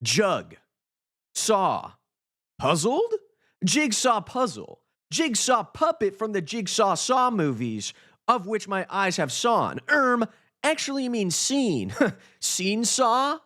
Jug. Saw. Puzzled? Jigsaw puzzle. Jigsaw puppet from the Jigsaw Saw movies, of which my eyes have sawn. Actually means seen. Seen saw?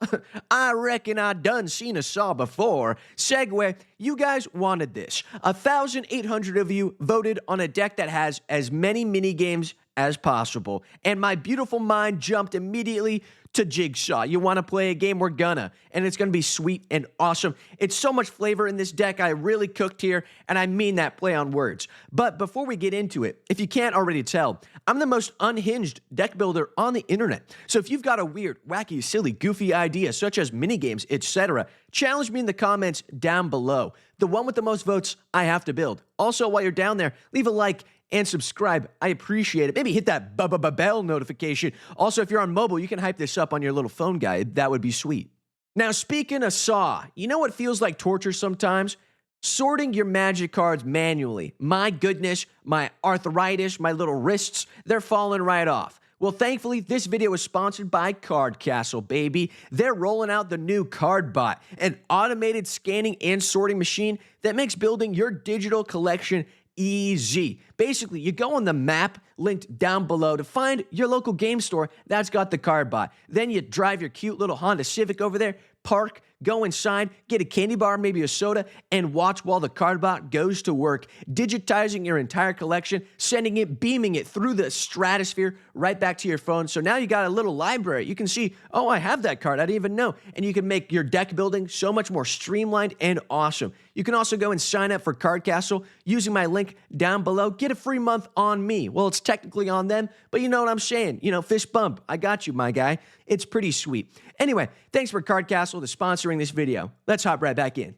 I reckon I done seen a saw before. Segue, you guys wanted this. 1,800 of you voted on a deck that has as many mini games as possible, and my beautiful mind jumped immediately to Jigsaw. You want to play a game? We're gonna. And it's gonna be sweet and awesome. It's so much flavor in this deck. I really cooked here, and I mean that play on words. But before we get into it, if you can't already tell, I'm the most unhinged deck builder on the internet. So if you've got a weird, wacky, silly, goofy idea, such as minigames, etc., challenge me in the comments down below. The one with the most votes, I have to build. Also, while you're down there, leave a like and subscribe. I appreciate it. Maybe hit that bell notification. Also, if you're on mobile, you can hype this up on your little phone guy. That would be sweet. Now, speaking of Saw, you know what feels like torture sometimes? Sorting your magic cards manually. My goodness, my arthritis, my little wrists, they're falling right off. Well, thankfully, this video is sponsored by Card Castle, baby. They're rolling out the new Card Bot, an automated scanning and sorting machine that makes building your digital collection easy. Basically, you go on the map linked down below to find your local game store that's got the Card Bot. Then you drive your cute little Honda Civic over there, park, go inside, get a candy bar, maybe a soda, and watch while the Card Bot goes to work, digitizing your entire collection, sending it, beaming it through the stratosphere right back to your phone. So now you got a little library. You can see, oh, I have that card. I didn't even know. And you can make your deck building so much more streamlined and awesome. You can also go and sign up for Card Castle using my link down below. Get a free month on me. Well, it's technically on them, but you know what I'm saying. You know, fist bump. I got you, my guy. It's pretty sweet. Anyway, thanks for Card Castle to sponsoring this video. Let's hop right back in.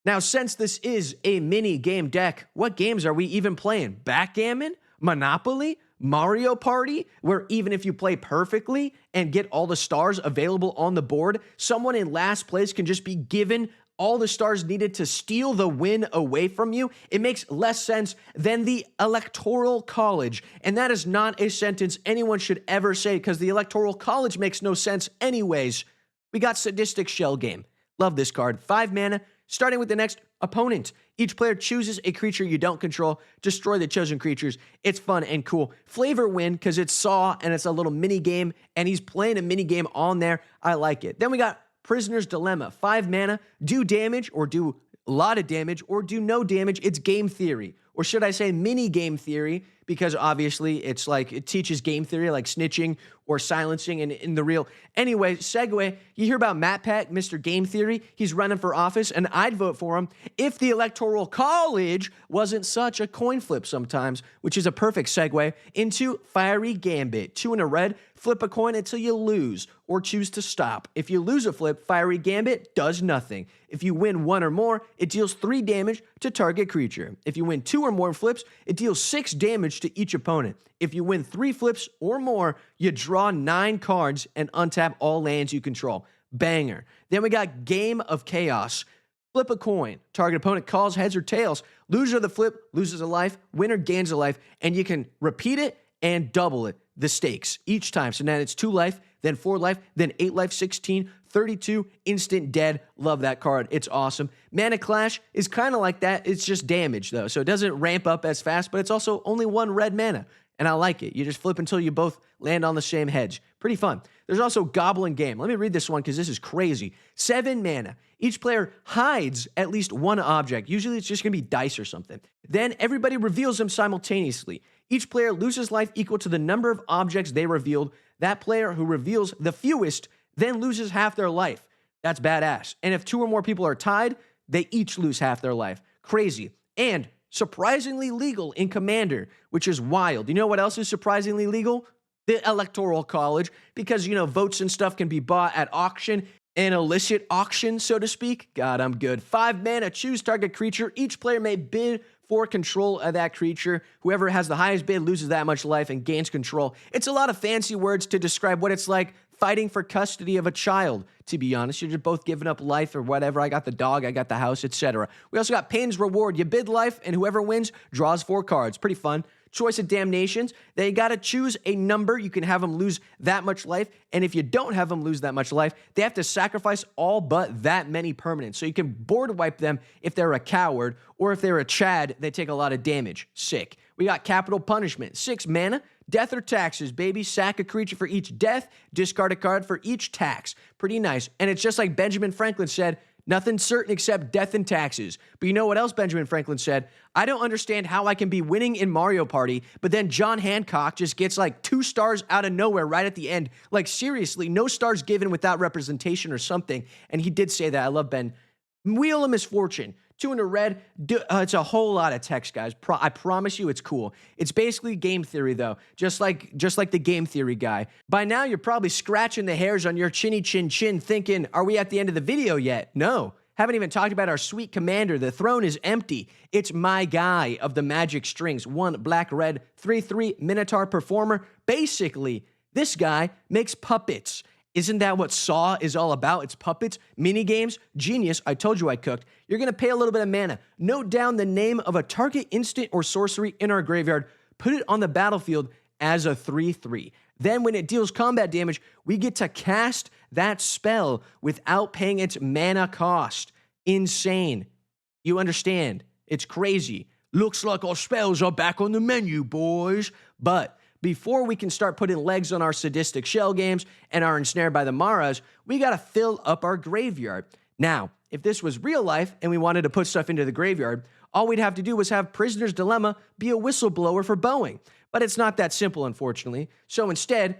Now, since this is a mini game deck, what games are we even playing? Backgammon? Monopoly? Mario Party? Where even if you play perfectly and get all the stars available on the board, someone in last place can just be given all the stars needed to steal the win away from you. It makes less sense than the Electoral College. And that is not a sentence anyone should ever say because the Electoral College makes no sense anyways. We got Sadistic Shell Game. Love this card. 5 mana, starting with the next opponent. Each player chooses a creature you don't control. Destroy the chosen creatures. It's fun and cool. Flavor win because it's Saw and it's a little mini game and he's playing a mini game on there. I like it. Then we got Prisoner's Dilemma. 5 mana, do damage or do a lot of damage or do no damage. It's game theory. Or should I say mini game theory? Because obviously it's like it teaches game theory like snitching or silencing in the real. Anyway, segue, you hear about Matt Pat, Mr. Game Theory. He's running for office and I'd vote for him if the Electoral College wasn't such a coin flip sometimes, which is a perfect segue into Fiery Gambit. 2 in a red, flip a coin until you lose or choose to stop. If you lose a flip, Fiery Gambit does nothing. If you win 1 or more, it deals 3 damage to target creature. If you win 2 or more flips, it deals 6 damage to each opponent. If you win 3 flips or more, you draw 9 cards and untap all lands you control. Banger. Then we got Game of Chaos. Flip a coin. Target opponent calls heads or tails. Loser of the flip loses a life. Winner gains a life. And you can repeat it and double it. The stakes each time. So now it's 2 life, then 4 life, then 8 life, 16, 32, instant dead. Love that card. It's awesome. Mana Clash is kind of like that. It's just damage though. So it doesn't ramp up as fast, but it's also only 1 red mana. And I like it. You just flip until you both land on the same hedge. Pretty fun. There's also Goblin Game. Let me read this one because this is crazy. 7 mana. Each player hides at least 1 object. Usually it's just going to be dice or something. Then everybody reveals them simultaneously. Each player loses life equal to the number of objects they revealed. That player who reveals the fewest then loses half their life. That's badass. And if 2 or more people are tied, they each lose half their life. Crazy. And surprisingly legal in Commander, which is wild. You know what else is surprisingly legal? The Electoral College, because, you know, votes and stuff can be bought at auction, an illicit auction, so to speak. God, I'm good. 5 mana, choose target creature. Each player may bid for control of that creature. Whoever has the highest bid loses that much life and gains control. It's a lot of fancy words to describe what it's like fighting for custody of a child, to be honest. You're just both giving up life or whatever. I got the dog, I got the house, etc. We also got Pain's Reward. You bid life, and whoever wins draws 4 cards. Pretty fun. choice of damnations. They got to choose a number. You can have them lose that much life. And if you don't have them lose that much life, they have to sacrifice all but that many permanents. So you can board wipe them if they're a coward, or if they're a Chad, they take a lot of damage. Sick. We got capital punishment. 6 mana. Death or taxes, baby. Sack a creature for each death. Discard a card for each tax. Pretty nice. And it's just like Benjamin Franklin said, nothing certain except death and taxes. But you know what else Benjamin Franklin said? I don't understand how I can be winning in Mario Party, but then John Hancock just gets like 2 stars out of nowhere right at the end. Like, seriously, no stars given without representation or something. And he did say that. I love Ben. Wheel of Misfortune. 2 in a red. It's a whole lot of text, guys. I promise you it's cool. It's basically game theory, though, just like the game theory guy. By now, you're probably scratching the hairs on your chinny chin thinking, are we at the end of the video yet? No. Haven't even talked about our sweet commander. The throne is empty. It's my guy of the magic strings. 1 black-red, 3/3 Minotaur performer. Basically, this guy makes puppets. Isn't that what Saw is all about? It's puppets, mini games, genius. I told you I cooked. You're going to pay a little bit of mana. Note down the name of a target instant or sorcery in our graveyard. Put it on the battlefield as a 3/3. Then when it deals combat damage, we get to cast that spell without paying its mana cost. Insane. You understand? It's crazy. Looks like our spells are back on the menu, boys. But before we can start putting legs on our sadistic shell games and are ensnared by the Maras, we got to fill up our graveyard. Now, if this was real life and we wanted to put stuff into the graveyard, all we'd have to do was have Prisoner's Dilemma be a whistleblower for Boeing. But it's not that simple, unfortunately. So instead,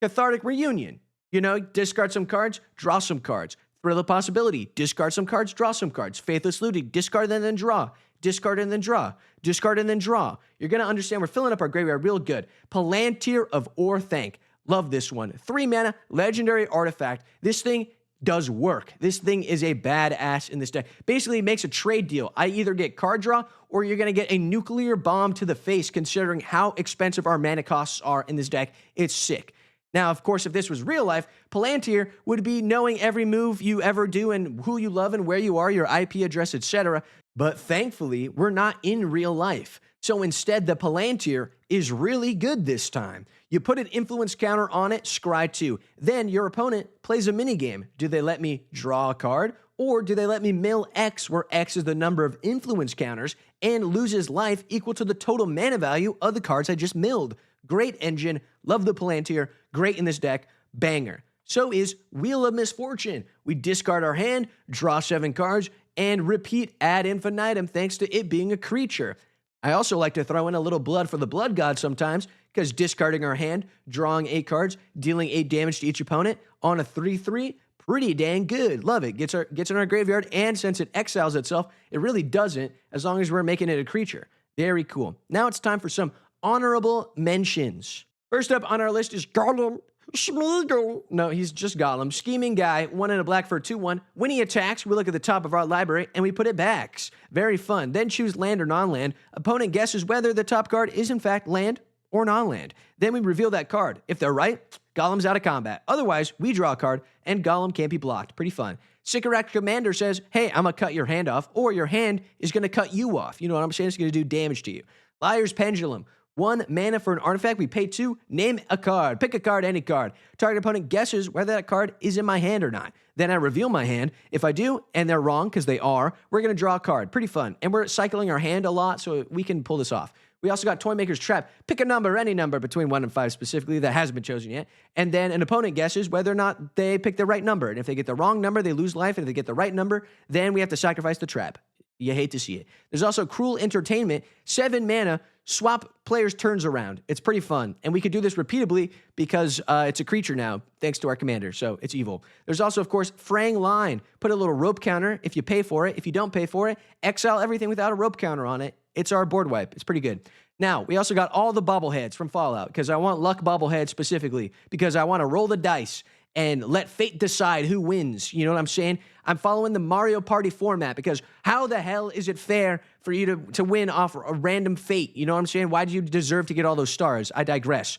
Cathartic Reunion. You know, discard some cards, draw some cards. Thrill of Possibility. Discard some cards, draw some cards. Faithless Looting. Discard and then draw. Discard and then draw. Discard and then draw. You're going to understand we're filling up our graveyard real good. Palantir of Orthanc. Love this one. 3 mana, legendary artifact. This thing does work. This thing is a badass in this deck. Basically, it makes a trade deal. I either get card draw or you're going to get a nuclear bomb to the face considering how expensive our mana costs are in this deck. It's sick. Now, of course, if this was real life, Palantir would be knowing every move you ever do and who you love and where you are, your IP address, etc. But thankfully, we're not in real life. So instead, the Palantir is really good this time. You put an influence counter on it, scry 2. Then your opponent plays a minigame. Do they let me draw a card? Or do they let me mill X, where X is the number of influence counters, and loses life equal to the total mana value of the cards I just milled? Great engine. Love the Palantir. Great in this deck. Banger. So is Wheel of Misfortune. We discard our hand, draw 7 cards, and repeat ad infinitum thanks to it being a creature. I also like to throw in a little blood for the blood god sometimes, because discarding our hand, drawing 8 cards, dealing 8 damage to each opponent on a 3/3, pretty dang good. Love it. Gets in our graveyard, and since it exiles itself, it really doesn't, as long as we're making it a creature. Very cool. Now it's time for some honorable mentions. First up on our list is Gollum. Smeagol. No, he's just Gollum. Scheming guy, 1 in a black for 2/1. When he attacks, we look at the top of our library and we put it back. Very fun. Then choose land or non-land. Opponent guesses whether the top card is in fact land or non-land. Then we reveal that card. If they're right, Gollum's out of combat. Otherwise, we draw a card and Gollum can't be blocked. Pretty fun. Sycorax Commander says, hey, I'm going to cut your hand off, or your hand is going to cut you off. You know what I'm saying? It's going to do damage to you. Liar's Pendulum. 1 mana for an artifact. We pay 2. Name a card. Pick a card, any card. Target opponent guesses whether that card is in my hand or not. Then I reveal my hand. If I do, and they're wrong, because they are, we're going to draw a card. Pretty fun. And we're cycling our hand a lot, so we can pull this off. We also got Toymaker's Trap. Pick a number, any number between 1 and 5 specifically that hasn't been chosen yet. And then an opponent guesses whether or not they pick the right number. And if they get the wrong number, they lose life. And if they get the right number, then we have to sacrifice the trap. You hate to see it. There's also Cruel Entertainment. 7 mana. Swap players' turns around. It's pretty fun. And we could do this repeatably because it's a creature now, thanks to our commander, so it's evil. There's also, of course, Fraying Line. Put a little rope counter if you pay for it. If you don't pay for it, exile everything without a rope counter on it. It's our board wipe. It's pretty good. Now, we also got all the bobbleheads from Fallout, because I want luck bobbleheads specifically, because I want to roll the dice and let fate decide who wins. You know what I'm saying? I'm following the Mario Party format, because how the hell is it fair for you to win off a random fate? You know what I'm saying? Why do you deserve to get all those stars? I digress.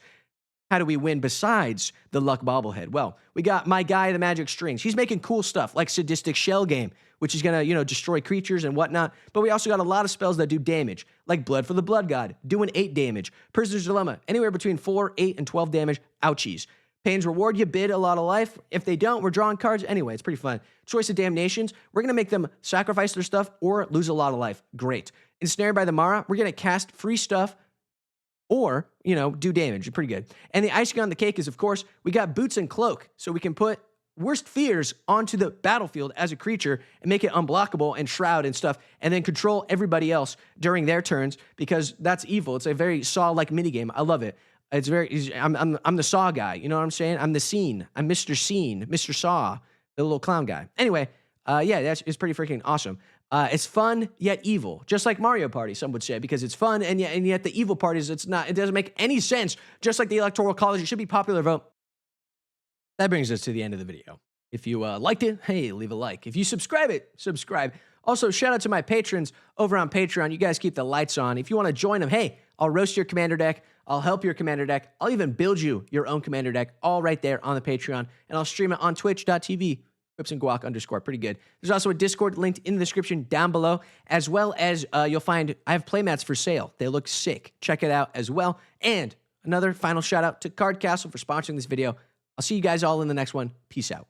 how do we win besides the luck bobblehead? Well, we got my guy, the magic strings. He's making cool stuff like sadistic shell game, which is going to, destroy creatures and whatnot. But we also got a lot of spells that do damage, like Blood for the Blood God, doing 8 damage. Prisoner's Dilemma, anywhere between 4, 8, and 12 damage. Ouchies. Pain's Reward, you bid a lot of life. If they don't, we're drawing cards. Anyway, it's pretty fun. Choice of Damnations, we're going to make them sacrifice their stuff or lose a lot of life. Great. Ensnared by the Mara, we're going to cast free stuff or, do damage. Pretty good. And the icing on the cake is, of course, we got Boots and Cloak, so we can put Worst Fears onto the battlefield as a creature and make it unblockable and shroud and stuff, and then control everybody else during their turns because that's evil. It's a very Saw-like minigame. I love it. It's I'm the Saw guy. You know what I'm saying? I'm the Scene. I'm Mr. Scene, Mr. Saw, the little clown guy. Anyway, it's pretty freaking awesome. It's fun yet evil, just like Mario Party, some would say, because it's fun and yet the evil part is it's not. It doesn't make any sense. Just like the Electoral College, it should be popular vote. That brings us to the end of the video. If you liked it, hey, leave a like. If you subscribe. Also, shout out to my patrons over on Patreon. You guys keep the lights on. If you want to join them, hey, I'll roast your commander deck. I'll help your commander deck. I'll even build you your own commander deck, all right there on the Patreon. And I'll stream it on twitch.tv. Quips&Guac _ pretty good. There's also a Discord linked in the description down below, as well as you'll find I have playmats for sale. They look sick. Check it out as well. And another final shout out to Card Castle for sponsoring this video. I'll see you guys all in the next one. Peace out.